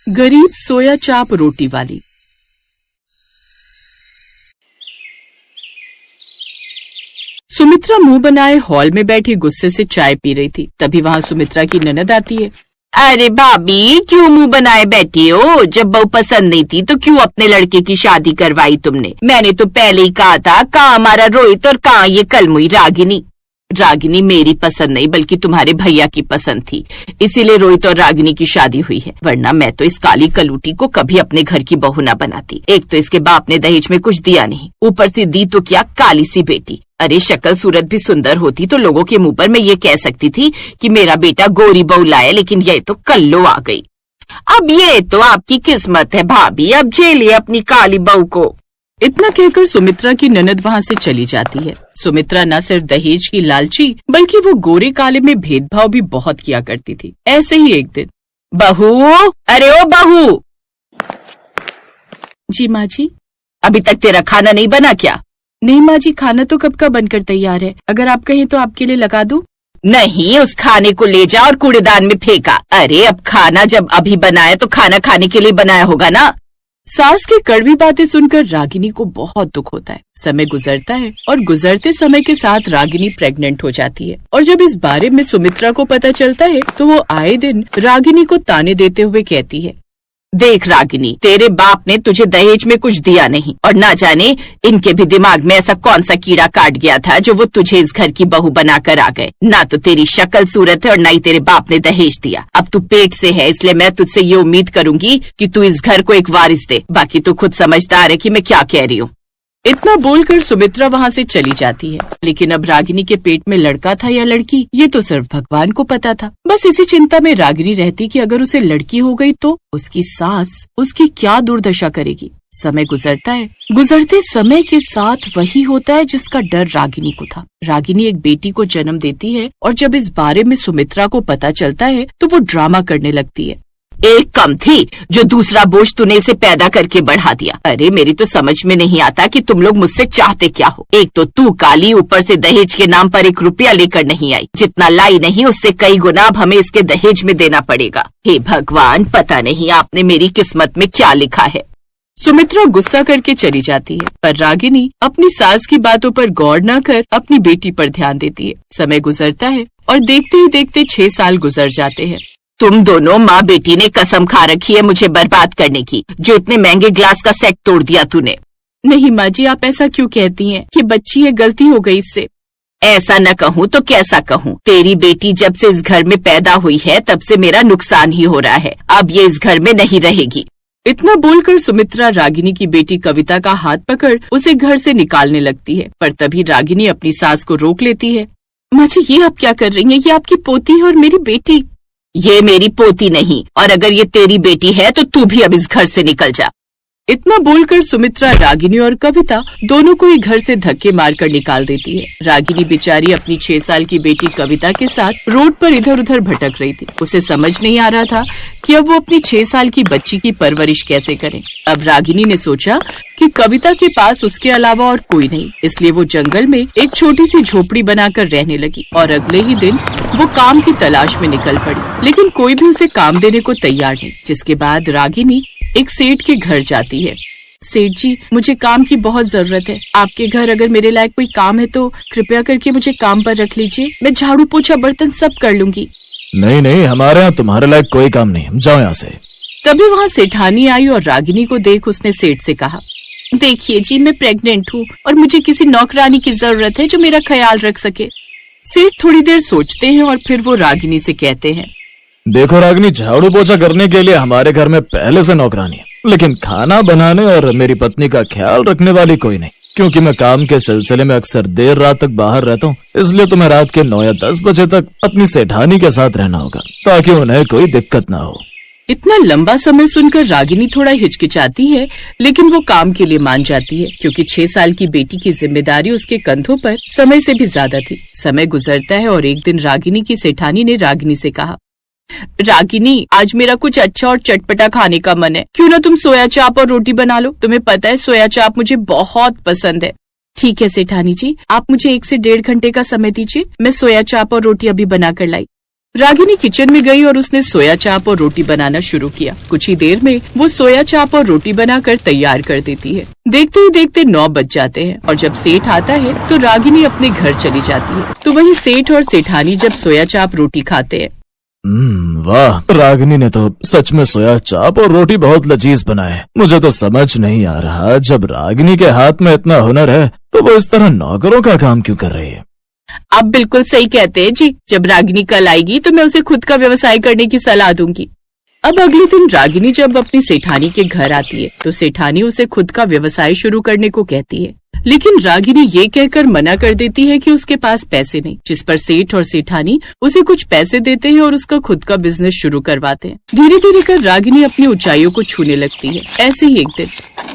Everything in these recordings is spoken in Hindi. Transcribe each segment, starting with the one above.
गरीब सोया चाप रोटी वाली। सुमित्रा मुंह बनाए हॉल में बैठी गुस्से से चाय पी रही थी। तभी वहाँ सुमित्रा की ननद आती है। अरे भाभी, क्यों मुंह बनाए बैठी हो? जब बहू पसंद नहीं थी तो क्यों अपने लड़के की शादी करवाई तुमने? मैंने तो पहले ही कहा था, कहाँ हमारा रोहित और कहाँ ये कलमुई रागिनी। रागिनी मेरी पसंद नहीं बल्कि तुम्हारे भैया की पसंद थी, इसीलिए रोहित और रागिनी की शादी हुई है, वरना मैं तो इस काली कलूटी को कभी अपने घर की बहू न बनाती। एक तो इसके बाप ने दहेज में कुछ दिया नहीं, ऊपर से दी तो क्या काली सी बेटी। अरे शक्ल सूरत भी सुंदर होती तो लोगों के मुंह पर मैं ये कह सकती थी कि मेरा बेटा गोरी बहू लाया, लेकिन ये तो कल्लो आ गई। अब ये तो आपकी किस्मत है भाभी, अब झेलिए अपनी काली बहू को। इतना कहकर सुमित्रा की ननद वहाँ से चली जाती है। सुमित्रा न सिर्फ दहेज की लालची बल्कि वो गोरे काले में भेदभाव भी बहुत किया करती थी। ऐसे ही एक दिन, बहू, अरे ओ बहू। जी माँ जी। अभी तक तेरा खाना नहीं बना क्या? नहीं माँ जी, खाना तो कब का बनकर तैयार है, अगर आप कहें तो आपके लिए लगा दूं। नहीं, उस खाने को ले जा और कूड़ेदान में फेंका। अरे अब खाना जब अभी बनाया तो खाना खाने के लिए बनाया होगा ना। सास की कड़वी बातें सुनकर रागिनी को बहुत दुख होता है। समय गुजरता है और गुजरते समय के साथ रागिनी प्रेग्नेंट हो जाती है, और जब इस बारे में सुमित्रा को पता चलता है तो वो आए दिन रागिनी को ताने देते हुए कहती है, देख रागिनी, तेरे बाप ने तुझे दहेज में कुछ दिया नहीं, और ना जाने इनके भी दिमाग में ऐसा कौन सा कीड़ा काट गया था जो वो तुझे इस घर की बहू बनाकर आ गए। ना तो तेरी शक्ल सूरत है और ना ही तेरे बाप ने दहेज दिया। अब तू पेट से है, इसलिए मैं तुझसे ये उम्मीद करूंगी कि तू इस घर को एक वारिस दे। बाकी तू खुद समझदार है कि मैं क्या कह रही हूँ। इतना बोलकर सुमित्रा वहाँ से चली जाती है। लेकिन अब रागिनी के पेट में लड़का था या लड़की, ये तो सिर्फ भगवान को पता था। बस इसी चिंता में रागिनी रहती कि अगर उसे लड़की हो गई तो उसकी सास उसकी क्या दुर्दशा करेगी। समय गुजरता है। गुजरते समय के साथ वही होता है जिसका डर रागिनी को था। रागिनी एक बेटी को जन्म देती है, और जब इस बारे में सुमित्रा को पता चलता है तो वो ड्रामा करने लगती है। एक कम थी जो दूसरा बोझ तूने इसे पैदा करके बढ़ा दिया। अरे मेरी तो समझ में नहीं आता कि तुम लोग मुझसे चाहते क्या हो। एक तो तू काली, ऊपर से दहेज के नाम पर 1 रुपया लेकर नहीं आई। जितना लाई नहीं उससे कई गुना अब हमें इसके दहेज में देना पड़ेगा। हे भगवान, पता नहीं आपने मेरी किस्मत में क्या लिखा है। सुमित्रा गुस्सा करके चली जाती है, पर रागिनी अपनी सास की बातों पर गौर न कर अपनी बेटी पर ध्यान देती है। समय गुजरता है और देखते ही देखते 6 साल गुजर जाते हैं। तुम दोनों माँ बेटी ने कसम खा रखी है मुझे बर्बाद करने की, जो इतने महंगे ग्लास का सेट तोड़ दिया तूने। नहीं माँ जी, आप ऐसा क्यों कहती हैं कि बच्ची है, गलती हो गई इससे। ऐसा न कहूँ तो कैसा कहूँ? तेरी बेटी जब से इस घर में पैदा हुई है तब से मेरा नुकसान ही हो रहा है। अब ये इस घर में नहीं रहेगी। इतना बोलकर सुमित्रा रागिनी की बेटी कविता का हाथ पकड़ उसे घर से निकालने लगती है, पर तभी रागिनी अपनी सास को रोक लेती है। माँ जी, ये आप क्या कर रही हैं? ये आपकी पोती है और मेरी बेटी। ये मेरी पोती नहीं, और अगर ये तेरी बेटी है तो तू भी अब इस घर से निकल जा। इतना बोलकर सुमित्रा रागिनी और कविता दोनों को ही घर से धक्के मारकर निकाल देती है। रागिनी बेचारी अपनी 6 साल की बेटी कविता के साथ रोड पर इधर उधर भटक रही थी। उसे समझ नहीं आ रहा था कि अब वो अपनी 6 साल की बच्ची की परवरिश कैसे करे। अब रागिनी ने सोचा कि कविता के पास उसके अलावा और कोई नहीं, इसलिए वो जंगल में एक छोटी सी झोपड़ी बनाकर रहने लगी, और अगले ही दिन वो काम की तलाश में निकल पड़ी। लेकिन कोई भी उसे काम देने को तैयार नहीं, जिसके बाद रागिनी एक सेठ के घर जाती है। सेठ जी, मुझे काम की बहुत जरूरत है। आपके घर अगर मेरे लायक कोई काम है तो कृपया करके मुझे काम पर रख लीजिए। मैं झाड़ू पोछा बर्तन सब कर लूंगी। नहीं नहीं, हमारे यहाँ तुम्हारे लायक कोई काम नहीं, हम जाओ यहाँ से। तभी वहाँ सेठानी आई और रागिनी को देख उसने सेठ से कहा, देखिए जी, मैं प्रेग्नेंट हूँ और मुझे किसी नौकरानी की जरूरत है जो मेरा ख्याल रख सके। सेठ थोड़ी देर सोचते हैं और फिर वो रागिनी से कहते हैं, देखो रागिनी, झाड़ू पोछा करने के लिए हमारे घर में पहले से नौकरानी है, लेकिन खाना बनाने और मेरी पत्नी का ख्याल रखने वाली कोई नहीं। क्योंकि मैं काम के सिलसिले में अक्सर देर रात तक बाहर रहता हूँ, इसलिए तुम्हें रात के 9 या 10 बजे तक अपनी सेठानी के साथ रहना होगा, ताकि उन्हें कोई दिक्कत ना हो। इतना लंबा समय सुनकर रागिनी थोड़ा हिचकिचाती है, लेकिन वो काम के लिए मान जाती है, क्योंकि 6 साल की बेटी की जिम्मेदारी उसके कंधों पर समय से भी ज्यादा थी। समय गुजरता है और एक दिन रागिनी की सेठानी ने रागिनी से कहा, रागिनी, आज मेरा कुछ अच्छा और चटपटा खाने का मन है, क्यों ना तुम सोया चाप और रोटी बना लो। तुम्हें पता है सोया चाप मुझे बहुत पसंद है। ठीक है सेठानी जी, आप मुझे 1 से 1.5 घंटे का समय दीजिए, मैं सोया चाप और रोटी अभी बना कर लाई। रागिनी किचन में गई और उसने सोया चाप और रोटी बनाना शुरू किया। कुछ ही देर में वो सोया चाप और रोटी बनाकर तैयार कर देती है। देखते ही देखते 9 बज जाते हैं और जब सेठ आता है तो रागिनी अपने घर चली जाती है। तो वही सेठ और सेठानी जब सोया चाप रोटी खाते हैं। वाह, रागिनी ने तो सच में सोया चाप और रोटी बहुत लजीज बनाए। मुझे तो समझ नहीं आ रहा, जब रागिनी के हाथ में इतना हुनर है तो वो इस तरह नौकरों का काम क्यों कर रही है। आप बिल्कुल सही कहते हैं जी। जब रागिनी कल आएगी तो मैं उसे खुद का व्यवसाय करने की सलाह दूंगी। अब अगले दिन रागिनी जब अपनी सेठानी के घर आती है तो सेठानी उसे खुद का व्यवसाय शुरू करने को कहती है, लेकिन रागिनी ये कहकर मना कर देती है कि उसके पास पैसे नहीं, जिस पर सेठ और सेठानी उसे कुछ पैसे देते हैं और उसका खुद का बिजनेस शुरू करवाते हैं। धीरे धीरे कर रागिनी अपनी ऊंचाइयों को छूने लगती है। ऐसे ही एक दिन,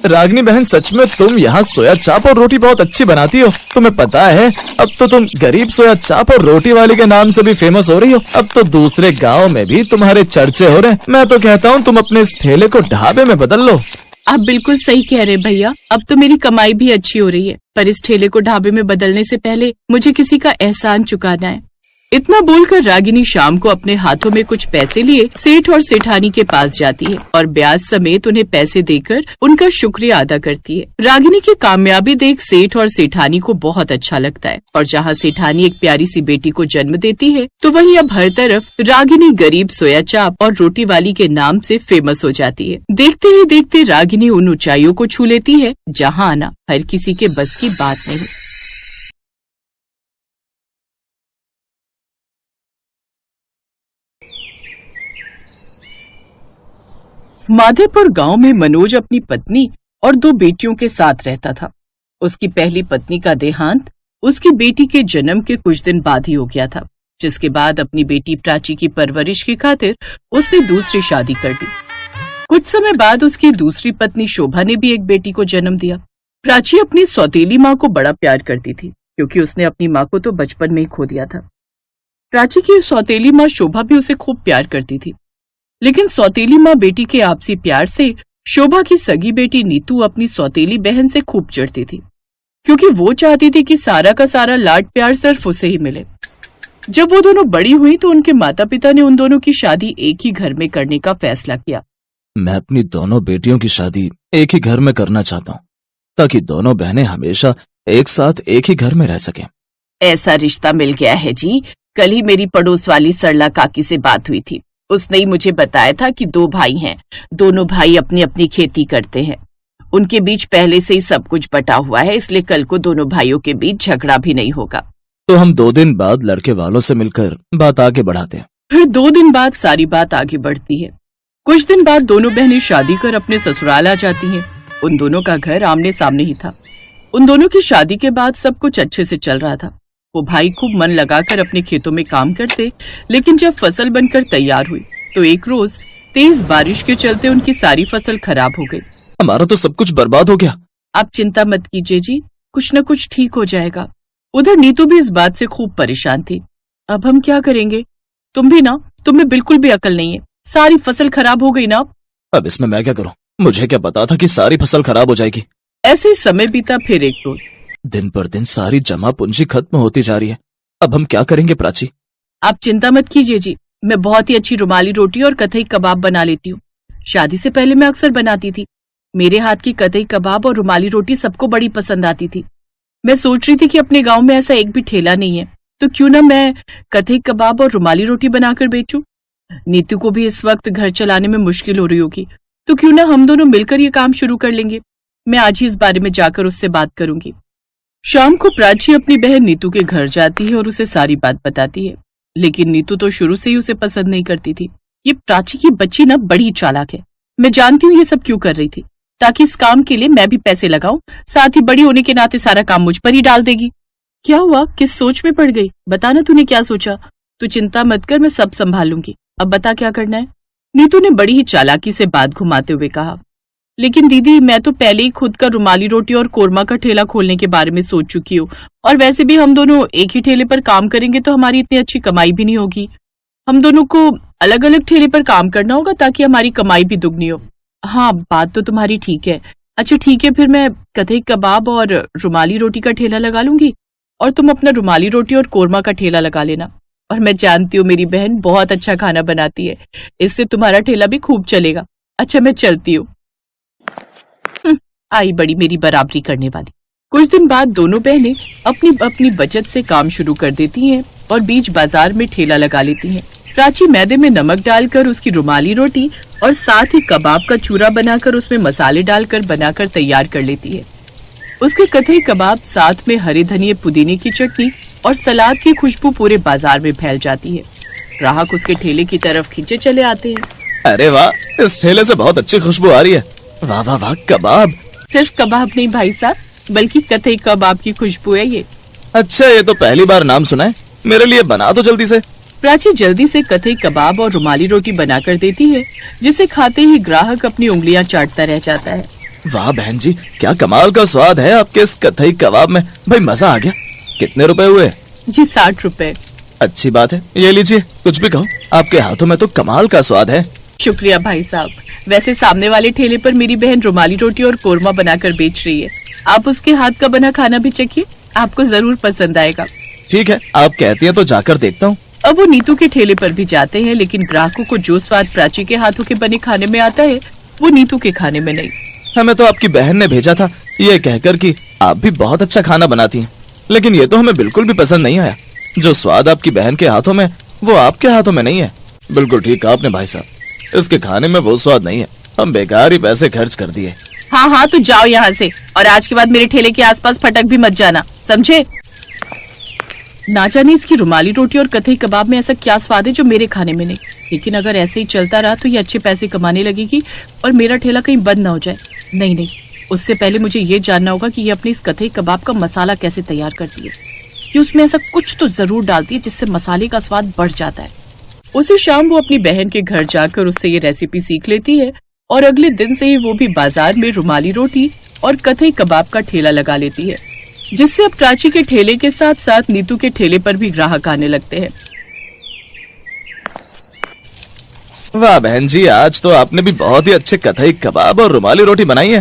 रागिनी बहन, सच में तुम यहाँ सोया चाप और रोटी बहुत अच्छी बनाती हो। तुम्हें पता है, अब तो तुम गरीब सोया चाप और रोटी वाली के नाम से भी फेमस हो रही हो। अब तो दूसरे गाँव में भी तुम्हारे चर्चे हो रहे हैं। मैं तो कहता हूँ तुम अपने इस ठेले को ढाबे में बदल लो। आप बिल्कुल सही कह रहे भैया। अब तो मेरी कमाई भी अच्छी हो रही है, पर इस ठेले को ढाबे में बदलने से पहले मुझे किसी का एहसान चुकाना है। इतना बोलकर रागिनी शाम को अपने हाथों में कुछ पैसे लिए सेठ और सेठानी के पास जाती है और ब्याज समेत उन्हें पैसे देकर उनका शुक्रिया अदा करती है। रागिनी की कामयाबी देख सेठ और सेठानी को बहुत अच्छा लगता है और जहाँ सेठानी एक प्यारी सी बेटी को जन्म देती है तो वहीं अब हर तरफ रागिनी गरीब सोया चाप और रोटी वाली के नाम से फेमस हो जाती है। देखते ही देखते रागिनी उन ऊंचाइयों को छू लेती है जहाँ आना हर किसी के बस की बात नहीं। माधेपुर गांव में मनोज अपनी पत्नी और 2 बेटियों के साथ रहता था। उसकी पहली पत्नी का देहांत उसकी बेटी के जन्म के कुछ दिन बाद ही हो गया था, जिसके बाद अपनी बेटी प्राची की परवरिश की खातिर उसने दूसरी शादी कर दी। कुछ समय बाद उसकी दूसरी पत्नी शोभा ने भी एक बेटी को जन्म दिया। प्राची अपनी सौतेली माँ को बड़ा प्यार करती थी, क्योंकि उसने अपनी माँ को तो बचपन में ही खो दिया था। प्राची की सौतेली माँ शोभा भी उसे खूब प्यार करती थी, लेकिन सौतेली माँ बेटी के आपसी प्यार से शोभा की सगी बेटी नीतू अपनी सौतेली बहन से खूब चिढ़ती थी, क्योंकि वो चाहती थी कि सारा का सारा लाड प्यार सिर्फ उसे ही मिले। जब वो दोनों बड़ी हुई तो उनके माता पिता ने उन दोनों की शादी एक ही घर में करने का फैसला किया। मैं अपनी दोनों बेटियों की शादी एक ही घर में करना चाहता हूँ, ताकि दोनों बहनें हमेशा एक साथ एक ही घर में रह सकें। ऐसा रिश्ता मिल गया है जी। कल ही मेरी पड़ोस वाली सरला काकी से बात हुई थी। उसने ही मुझे बताया था कि 2 भाई हैं, दोनों भाई अपनी अपनी खेती करते हैं। उनके बीच पहले से ही सब कुछ बटा हुआ है, इसलिए कल को दोनों भाइयों के बीच झगड़ा भी नहीं होगा। तो हम 2 दिन बाद लड़के वालों से मिलकर बात आगे बढ़ाते हैं। फिर 2 दिन बाद सारी बात आगे बढ़ती है। कुछ दिन बाद दोनों बहनें शादी कर अपने ससुराल आ जाती हैं। उन दोनों का घर आमने सामने ही था। उन दोनों की शादी के बाद सब कुछ अच्छे से चल रहा था। वो भाई खूब मन लगाकर अपने खेतों में काम करते, लेकिन जब फसल बनकर तैयार हुई तो एक रोज तेज बारिश के चलते उनकी सारी फसल खराब हो गई। हमारा तो सब कुछ बर्बाद हो गया। आप चिंता मत कीजिए जी, कुछ न कुछ ठीक हो जाएगा। उधर नीतू भी इस बात से खूब परेशान थी। अब हम क्या करेंगे? तुम भी ना, तुम्हें बिल्कुल भी अकल नहीं है। सारी फसल खराब हो गई ना। अब इसमें मैं क्या करूं? मुझे क्या पता था कि सारी फसल खराब हो जाएगी। ऐसे ही समय बीता। फिर एक रोज, दिन पर दिन सारी जमा पूंजी खत्म होती जा रही है। अब हम क्या करेंगे प्राची? आप चिंता मत कीजिए जी, मैं बहुत ही अच्छी रुमाली रोटी और कतई कबाब बना लेती हूँ। शादी से पहले मैं अक्सर बनाती थी। मेरे हाथ की कतई कबाब और रुमाली रोटी सबको बड़ी पसंद आती थी। मैं सोच रही थी कि अपने गांव में ऐसा एक भी ठेला नहीं है, तो क्यों ना मैं कतई कबाब और रुमाली रोटी बनाकर बेचूं। नीतू को भी इस वक्त घर चलाने में मुश्किल हो रही होगी, तो क्यों ना हम दोनों मिलकर ये काम शुरू कर लेंगे। मैं आज ही इस बारे में जाकर उससे बात करूंगी। शाम को प्राची अपनी बहन नीतू के घर जाती है और उसे सारी बात बताती है, लेकिन नीतू तो शुरू से ही उसे पसंद नहीं करती थी। ये प्राची की बच्ची ना बड़ी चालाक है। मैं जानती हूँ ये सब क्यों कर रही थी, ताकि इस काम के लिए मैं भी पैसे लगाऊं, साथ ही बड़ी होने के नाते सारा काम मुझ पर ही डाल देगी। क्या हुआ, किस सोच में पड़ गई? बताना तूने क्या सोचा। तू चिंता मत कर, मैं सब संभाल लूंगी। अब बता क्या करना है। नीतू ने बड़ी ही चालाकी से बात घुमाते हुए कहा, लेकिन दीदी मैं तो पहले ही खुद का रुमाली रोटी और कोरमा का ठेला खोलने के बारे में सोच चुकी हूँ, और वैसे भी हम दोनों एक ही ठेले पर काम करेंगे तो हमारी इतनी अच्छी कमाई भी नहीं होगी। हम दोनों को अलग अलग ठेले पर काम करना होगा ताकि हमारी कमाई भी दुगनी हो। हाँ, बात तो तुम्हारी ठीक है। अच्छा ठीक है, फिर मैं कतई कबाब और रुमाली रोटी का ठेला लगा लूंगी और तुम अपना रुमाली रोटी और कोरमा का ठेला लगा लेना। और मैं जानती हूँ मेरी बहन बहुत अच्छा खाना बनाती है, इससे तुम्हारा ठेला भी खूब चलेगा। अच्छा मैं चलती हूँ। आई बड़ी मेरी बराबरी करने वाली। कुछ दिन बाद दोनों बहनें अपनी अपनी बचत से काम शुरू कर देती हैं और बीच बाजार में ठेला लगा लेती हैं। प्राची मैदे में नमक डालकर उसकी रुमाली रोटी और साथ ही कबाब का चूरा बनाकर उसमें मसाले डालकर बनाकर तैयार कर लेती है। उसके कथई कबाब साथ में हरे धनिये पुदीने की चटनी और सलाद की खुशबू पूरे बाजार में फैल जाती है। ग्राहक उसके ठेले की तरफ खींचे चले आते हैं। अरे वाह, इस ठेले से बहुत अच्छी खुशबू आ रही है। वाह वाह वाह, कबाब। सिर्फ कबाब नहीं भाई साहब, बल्कि कथई कबाब की खुशबू है ये। अच्छा, ये तो पहली बार नाम सुना है। मेरे लिए बना दो जल्दी से। प्राची जल्दी से कथई कबाब और रुमाली रोटी बनाकर देती है, जिसे खाते ही ग्राहक अपनी उंगलियां चाटता रह जाता है। वाह बहन जी, क्या कमाल का स्वाद है आपके इस कथई कबाब में। भाई मजा आ गया। कितने रुपए हुए? जी 60 रुपए। अच्छी बात है, ये लीजिए। कुछ भी कहो, आपके हाथों में तो कमाल का स्वाद है। शुक्रिया भाई साहब। वैसे सामने वाले ठेले पर मेरी बहन रुमाली रोटी और कोरमा बनाकर बेच रही है, आप उसके हाथ का बना खाना भी चखिए, आपको जरूर पसंद आएगा। ठीक है, आप कहती हैं तो जाकर देखता हूँ। अब वो नीतू के ठेले पर भी जाते हैं, लेकिन ग्राहकों को जो स्वाद प्राची के हाथों के बने खाने में आता है वो नीतू के खाने में नहीं। हमें तो आपकी बहन ने भेजा था ये कहकर कि आप भी बहुत अच्छा खाना बनाती हैं, लेकिन ये तो हमें बिल्कुल भी पसंद नहीं आया। जो स्वाद आपकी बहन के हाथों में वो आपके हाथों में नहीं है। बिल्कुल ठीक कहा आपने भाई साहब, इसके खाने में वो स्वाद नहीं है। हम बेकार ही पैसे खर्च कर दिए। हाँ हाँ, तो जाओ यहाँ से, और आज के बाद मेरे ठेले के आसपास फटक भी मत जाना, समझे? ना जाने इसकी रुमाली रोटी और कथई कबाब में ऐसा क्या स्वाद है जो मेरे खाने में नहीं। लेकिन अगर ऐसे ही चलता रहा तो ये अच्छे पैसे कमाने लगेगी और मेरा ठेला कहीं बंद ना हो जाए। नहीं नहीं, उससे पहले मुझे ये जानना होगा कि ये अपने इस कथई कबाब का मसाला कैसे तैयार करती है, कि उसमें ऐसा कुछ तो जरूर डालती है जिससे मसाले का स्वाद बढ़ जाता है। उसी शाम वो अपनी बहन के घर जाकर उससे ये रेसिपी सीख लेती है और अगले दिन से ही वो भी बाजार में रुमाली रोटी और कथई कबाब का ठेला लगा लेती है, जिससे अब प्राची के ठेले के साथ साथ नीतू के ठेले पर भी ग्राहक आने लगते हैं। वाह बहन जी, आज तो आपने भी बहुत ही अच्छे कथई कबाब और रुमाली रोटी बनाई है।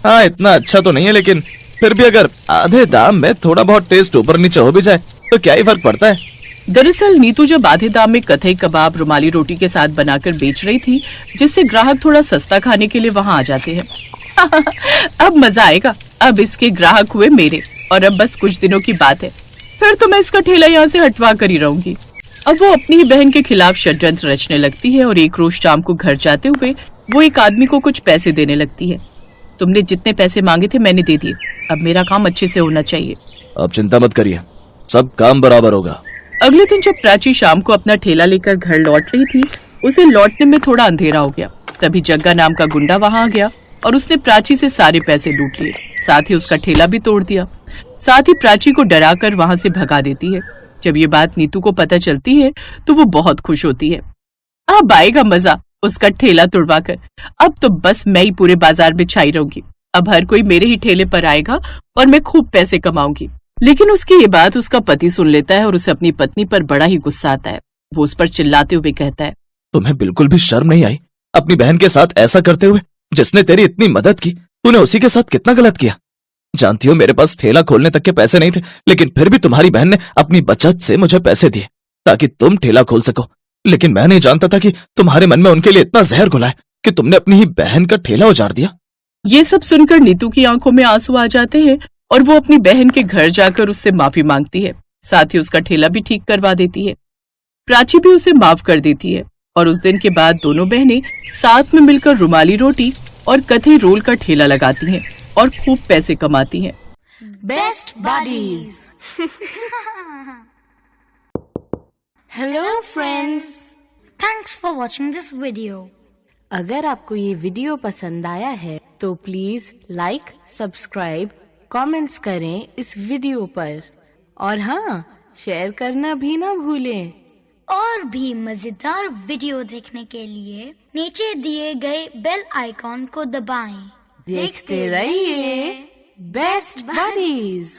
हाँ, इतना अच्छा तो नहीं है, लेकिन फिर भी अगर आधे दाम में थोड़ा बहुत टेस्ट ऊपर नीचे हो भी जाए तो क्या ही फर्क पड़ता है। दरअसल नीतू जब आधे दाम में कथई कबाब रुमाली रोटी के साथ बनाकर बेच रही थी, जिससे ग्राहक थोड़ा सस्ता खाने के लिए वहाँ आ जाते हैं। अब मजा आएगा। अब इसके ग्राहक हुए मेरे, और अब बस कुछ दिनों की बात है, फिर तो मैं इसका ठेला यहाँ से हटवा कर ही रहूंगी। अब वो अपनी ही बहन के खिलाफ षड्यंत्र रचने लगती है और एक रोज शाम को घर जाते हुए वो एक आदमी को कुछ पैसे देने लगती है। तुमने जितने पैसे मांगे थे मैंने दे दिए, अब मेरा काम अच्छे से होना चाहिए। आप चिंता मत करिए, सब काम बराबर होगा। अगले दिन जब प्राची शाम को अपना ठेला लेकर घर लौट रही थी, उसे लौटने में थोड़ा अंधेरा हो गया। तभी जग्गा नाम का गुंडा वहाँ आ गया और उसने प्राची से सारे पैसे लूट लिए, साथ ही उसका ठेला भी तोड़ दिया। साथ ही प्राची को डराकर वहाँ से भगा देती है। जब ये बात नीतू को पता चलती है तो वो बहुत खुश होती है। अब आएगा मजा उसका ठेला तुड़वाकर। अब तो बस मैं ही पूरे बाजार में छाई रहूंगी। अब हर कोई मेरे ही ठेले पर आएगा और मैं खूब पैसे कमाऊंगी। लेकिन उसकी ये बात उसका पति सुन लेता है और उसे अपनी पत्नी पर बड़ा ही गुस्सा आता है। वो उस पर चिल्लाते हुए कहता है, तुम्हें बिल्कुल भी शर्म नहीं आई अपनी बहन के साथ ऐसा करते हुए? जिसने तेरी इतनी मदद की, तूने उसी के साथ कितना गलत किया। जानती हो मेरे पास ठेला खोलने तक के पैसे नहीं थे, लेकिन फिर भी तुम्हारी बहन ने अपनी बचत से मुझे पैसे दिए ताकि तुम ठेला खोल सको। लेकिन मैं नहीं जानता था कि तुम्हारे मन में उनके लिए इतना जहर घुला है कि तुमने अपनी ही बहन का ठेला उजाड़ दिया। ये सब सुनकर नीतू की आंखों में आंसू आ जाते हैं और वो अपनी बहन के घर जाकर उससे माफी मांगती है। साथ ही उसका ठेला भी ठीक करवा देती है। प्राची भी उसे माफ कर देती है और उस दिन के बाद दोनों बहनें साथ में मिलकर रुमाली रोटी और कथई रोल का ठेला लगाती हैं और खूब पैसे कमाती हैं। Best buddies. Hello friends. Thanks for watching this video. अगर आपको ये वीडियो पसंद आया है तो प्लीज लाइक, सब्सक्राइब, कमेंट्स करें इस वीडियो पर, और हाँ, शेयर करना भी ना भूलें। और भी मजेदार वीडियो देखने के लिए नीचे दिए गए बेल आइकॉन को दबाएं। देखते रहिए बेस्ट बडीज।